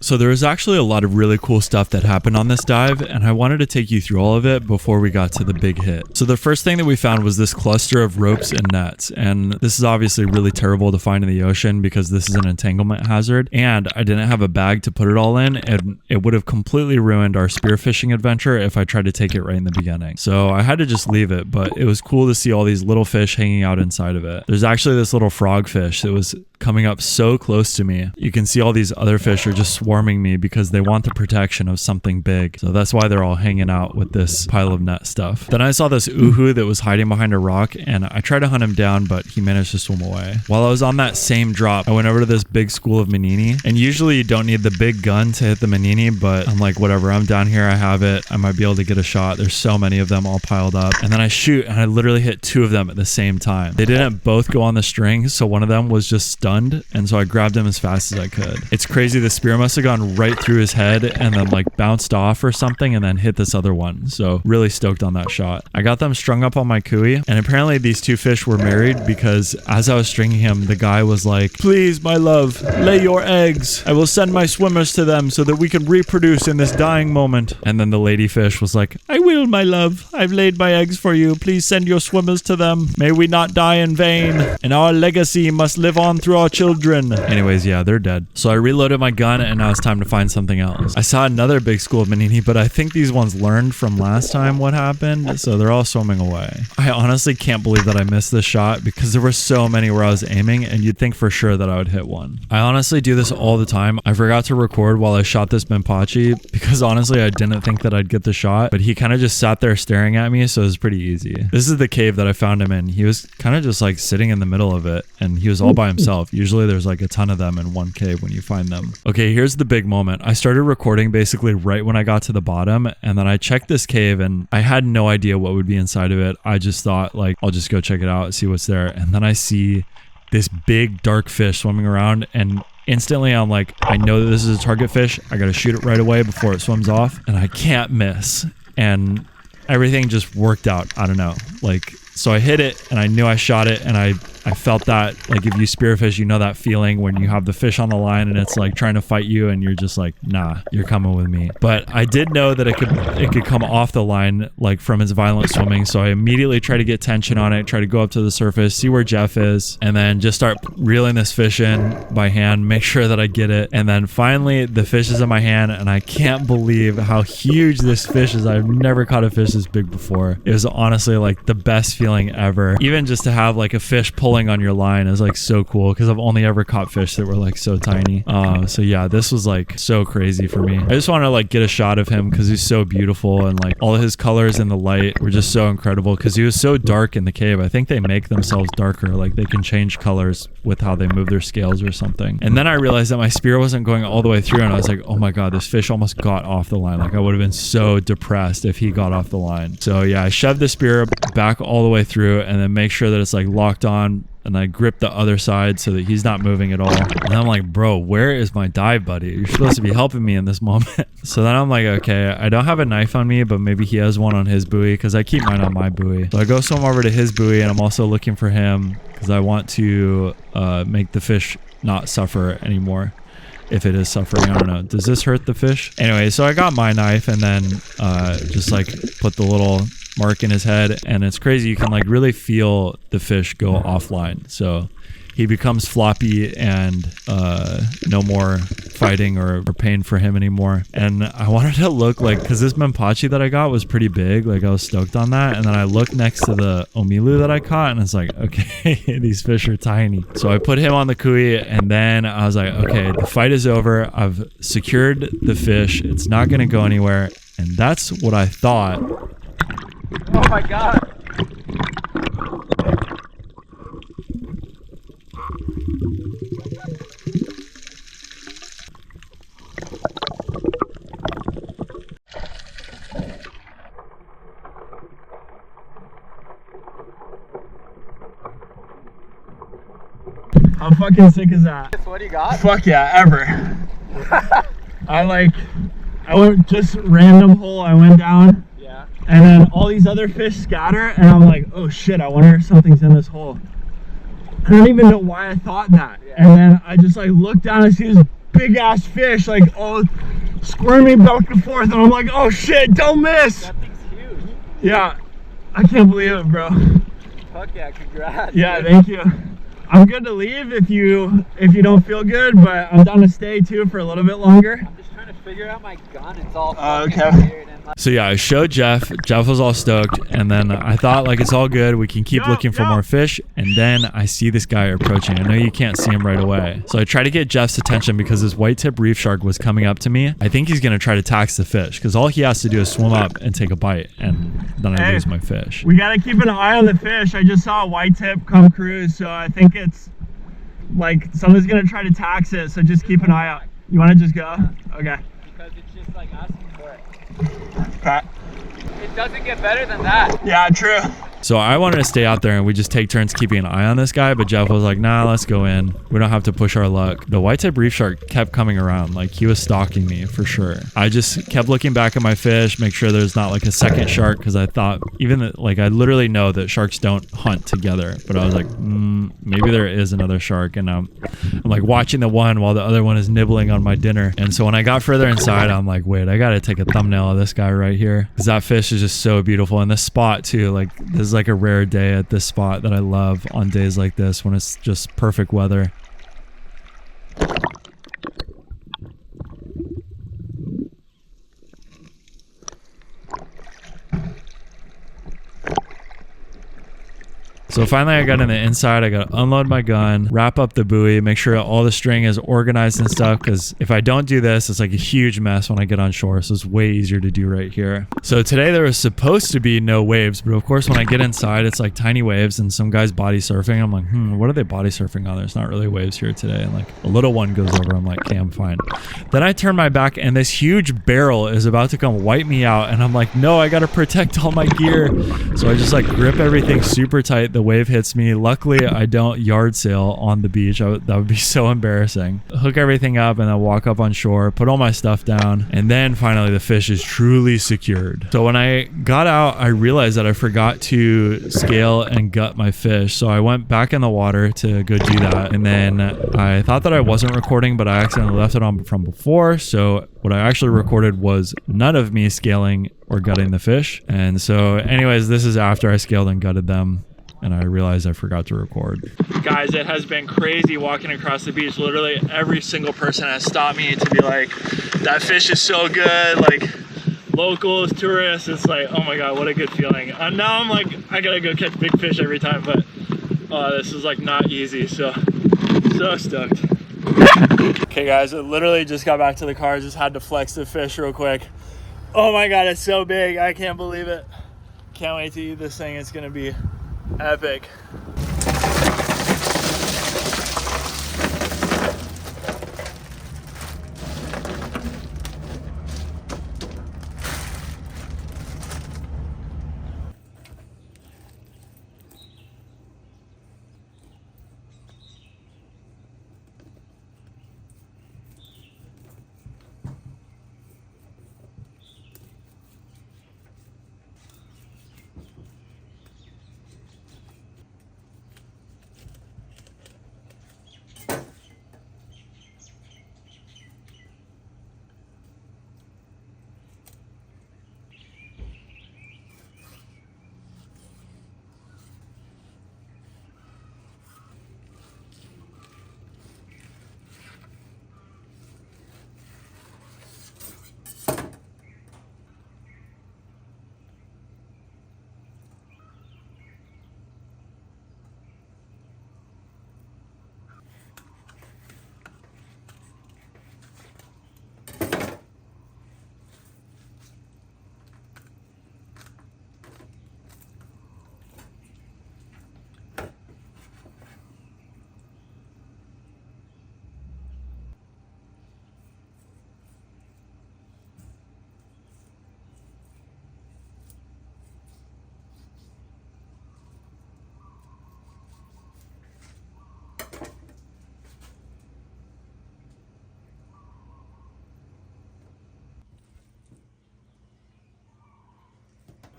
So there was actually a lot of really cool stuff that happened on this dive, and I wanted to take you through all of it before we got to the big hit. So the first thing that we found was this cluster of ropes and nets, and this is obviously really terrible to find in the ocean because this is an entanglement hazard, and I didn't have a bag to put it all in, and it would have completely ruined our spearfishing adventure if I tried to take it right in the beginning. So I had to just leave it, but it was cool to see all these little fish hanging out inside of it. There's actually this little frogfish that was coming up so close to me. You can see all these other fish are just swarming me because they want the protection of something big. So that's why they're all hanging out with this pile of net stuff. Then I saw this uhu that was hiding behind a rock, and I tried to hunt him down, but he managed to swim away. While I was on that same drop, I went over to this big school of minini, and usually you don't need the big gun to hit the minini, but I'm like, whatever, I'm down here, I have it, I might be able to get a shot. There's so many of them all piled up, and then I shoot, and I literally hit 2 of them at the same time. They didn't both go on the string, so one of them was just stunned, and so I grabbed him as fast as I could. It's crazy, the spear must have gone right through his head and then like bounced off or something and then hit this other one. So really stoked on that shot. I got them strung up on my kui, and apparently these 2 fish were married because as I was stringing him, the guy was like, "Please, my love, lay your eggs. I will send my swimmers to them so that we can reproduce in this dying moment." And then the lady fish was like, "I will, my love. I've laid my eggs for you. Please send your swimmers to them. May we not die in vain, and our legacy must live on through our children." Anyways, yeah, they're dead. So I reloaded my gun, and now it's time to find something else. I saw another big school of minini, but I think these ones learned from last time what happened, so they're all swimming away. I honestly can't believe that I missed this shot because there were so many where I was aiming, and you'd think for sure that I would hit one. I honestly do this all the time. I forgot to record while I shot this Benpachi because honestly I didn't think that I'd get the shot, but he kind of just sat there staring at me, so it was pretty easy. This is the cave that I found him in. He was kind of just like sitting in the middle of it, and he was all by himself. Usually there's like a ton of them in one cave when you find them. Okay, here's the big moment. I started recording basically right when I got to the bottom, and then I checked this cave and I had no idea what would be inside of it. I just thought like, I'll just go check it out, see what's there. And then I see this big dark fish swimming around, and instantly I'm like, I know that this is a target fish. I gotta shoot it right away before it swims off, and I can't miss. And everything just worked out. I don't know, like, so I hit it and I knew I shot it, and I felt that, like, if you spearfish, you know that feeling when you have the fish on the line and it's like trying to fight you and you're just like, nah, you're coming with me. But I did know that it could come off the line like from its violent swimming, so I immediately try to get tension on it, try to go up to the surface, see where Jeff is, and then just start reeling this fish in by hand, make sure that I get it. And then finally the fish is in my hand, and I can't believe how huge this fish is. I've never caught a fish this big before. It was honestly like the best feeling ever. Even just to have like a fish pulling on your line is like so cool, because I've only ever caught fish that were like so tiny. So yeah, this was like so crazy for me. I just want to like get a shot of him because he's so beautiful, and like all of his colors in the light were just so incredible because he was so dark in the cave. I think they make themselves darker, like they can change colors with how they move their scales or something. And then I realized that my spear wasn't going all the way through, and I was like, oh my god, this fish almost got off the line. Like I would have been so depressed if he got off the line. So yeah, I shoved the spear back all the way through, and then make sure that it's like locked on, and I grip the other side so that he's not moving at all. And I'm like, bro, where is my dive buddy? You're supposed to be helping me in this moment. So then I'm like, okay, I don't have a knife on me, but maybe he has one on his buoy because I keep mine on my buoy. So I go swim over to his buoy, and I'm also looking for him because I want to make the fish not suffer anymore. If it is suffering, I don't know. Does this hurt the fish? Anyway, so I got my knife and then just like put the little mark in his head, and it's crazy. You can like really feel the fish go offline. So he becomes floppy, and no more fighting or pain for him anymore. And I wanted to look like, because this Benpachi that I got was pretty big, like I was stoked on that. And then I looked next to the Omilu that I caught, and it's like, okay, these fish are tiny. So I put him on the kui, and then I was like, okay, the fight is over. I've secured the fish. It's not going to go anywhere. And that's what I thought. Oh my god. How fucking sick is that? What do you got? Fuck yeah, ever. I went just random hole, I went down. Yeah. And then all these other fish scatter, and I'm like, oh shit, I wonder if something's in this hole. I don't even know why I thought that. Yeah. And then I just like looked down and see this big ass fish, like all squirming back and forth, and I'm like, oh shit, don't miss. That thing's huge. Yeah, I can't believe it, bro. Fuck yeah, congrats. Yeah, thank you. I'm good to leave if you don't feel good, but I'm down to stay too for a little bit longer. I'm just trying to figure out my gun. It's all Okay. fucking weird and like, So yeah, I showed Jeff. Jeff was all stoked, and then I thought like it's all good. We can keep looking for more fish, and then I see this guy approaching. I know you can't see him right away, so I try to get Jeff's attention because this white tip reef shark was coming up to me. I think he's gonna try to tax the fish because all he has to do is swim up and take a bite, and then I lose my fish. We gotta keep an eye on the fish. I just saw a white tip come cruise, so I think it's like someone's gonna try to tax it. So just keep an eye out. You want to just go? Okay. because it's just like asking for it. Okay. It doesn't get better than that. Yeah, true. So I wanted to stay out there and we just take turns keeping an eye on this guy, but Jeff was like, nah, let's go in. We don't have to push our luck. The white tip reef shark kept coming around, like he was stalking me for sure. I just kept looking back at my fish, make sure there's not like a second shark, because I thought even that, like, I literally know that sharks don't hunt together, but I was like, maybe there is another shark, and I'm like watching the one while the other one is nibbling on my dinner. And so when I got further inside, I'm like, wait, I gotta take a thumbnail of this guy right here, because that fish is just so beautiful. And this spot too, like this is like a rare day at this spot that I love on days like this when it's just perfect weather. So finally I got in the inside, I got to unload my gun, wrap up the buoy, make sure all the string is organized and stuff, because if I don't do this, it's like a huge mess when I get on shore, so it's way easier to do right here. So today there was supposed to be no waves, but of course when I get inside, it's like tiny waves and some guy's body surfing. I'm like, what are they body surfing on? There's not really waves here today. And like a little one goes over, I'm like, okay, I'm fine. Then I turn my back and this huge barrel is about to come wipe me out, and I'm like, no, I gotta protect all my gear. So I just like grip everything super tight. The wave hits me. Luckily, I don't yard sail on the beach. That would be so embarrassing. Hook everything up and then walk up on shore, put all my stuff down, and then finally the fish is truly secured. So when I got out, I realized that I forgot to scale and gut my fish. So I went back in the water to go do that, and then I thought that I wasn't recording, but I accidentally left it on from before. So what I actually recorded was none of me scaling or gutting the fish. And so anyways, this is after I scaled and gutted them, and I realized I forgot to record. Guys, it has been crazy walking across the beach. Literally every single person has stopped me to be like, that fish is so good. Like locals, tourists, it's like, oh my God, what a good feeling. Now I'm like, I gotta go catch big fish every time, but this is like not easy. So stoked. Okay guys, I literally just got back to the car. Just had to flex the fish real quick. Oh my God, it's so big. I can't believe it. Can't wait to eat this thing. It's gonna be epic.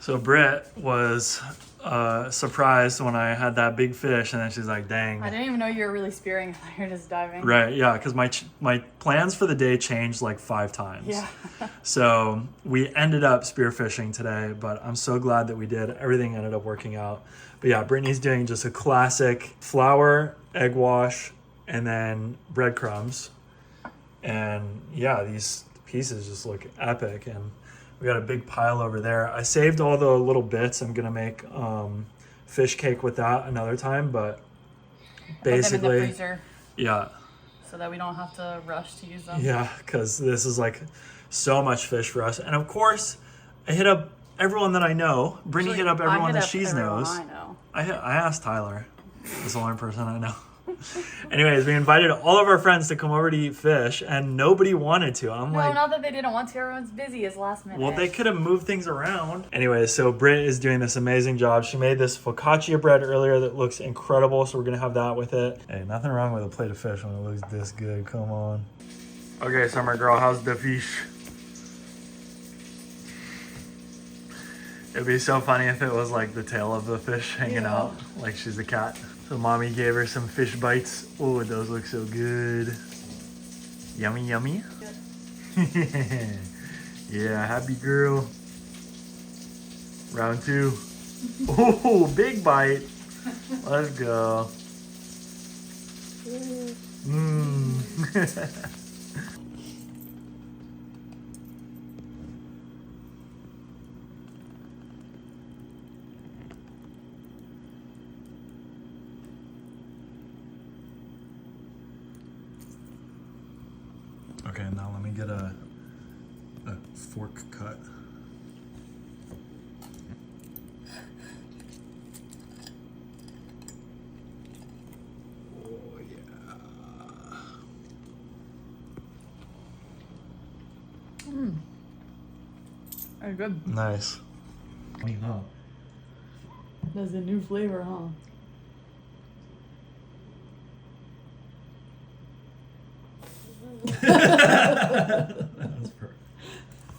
So Britt was surprised when I had that big fish, and then she's like, dang. I didn't even know you were really spearing. I thought you were just diving. Right, yeah, because my plans for the day changed like 5 times. Yeah. So we ended up spearfishing today, but I'm so glad that we did. Everything ended up working out. But yeah, Brittany's doing just a classic flour, egg wash, and then breadcrumbs. And yeah, these pieces just look epic. And we got a big pile over there. I saved all the little bits. I'm gonna make fish cake with that another time, but basically, put them in the freezer yeah. so that we don't have to rush to use them. Yeah, because this is like so much fish for us. And of course, I hit up everyone that I know. Brittany hit up everyone that she knows. I know. I asked Tyler. He's the only person I know. Anyways, we invited all of our friends to come over to eat fish, and nobody wanted to. I'm No, like, not that they didn't want to. Everyone's busy. It's last minute. well, they could have moved things around. Anyways, so Britt is doing this amazing job. She made this focaccia bread earlier that looks incredible, so we're going to have that with it. Hey, nothing wrong with a plate of fish when it looks this good. Come on. Okay, Summer Girl, how's the fish? It'd be so funny if it was like the tail of the fish hanging out, like she's a cat. So mommy gave her some fish bites. Oh, those look so good. Yummy, yummy. Yeah, happy girl. Round 2. Oh, big bite. Let's go. Mmm. Okay, now let me get a fork cut. Oh yeah. Very good. Nice. That's a new flavor, huh?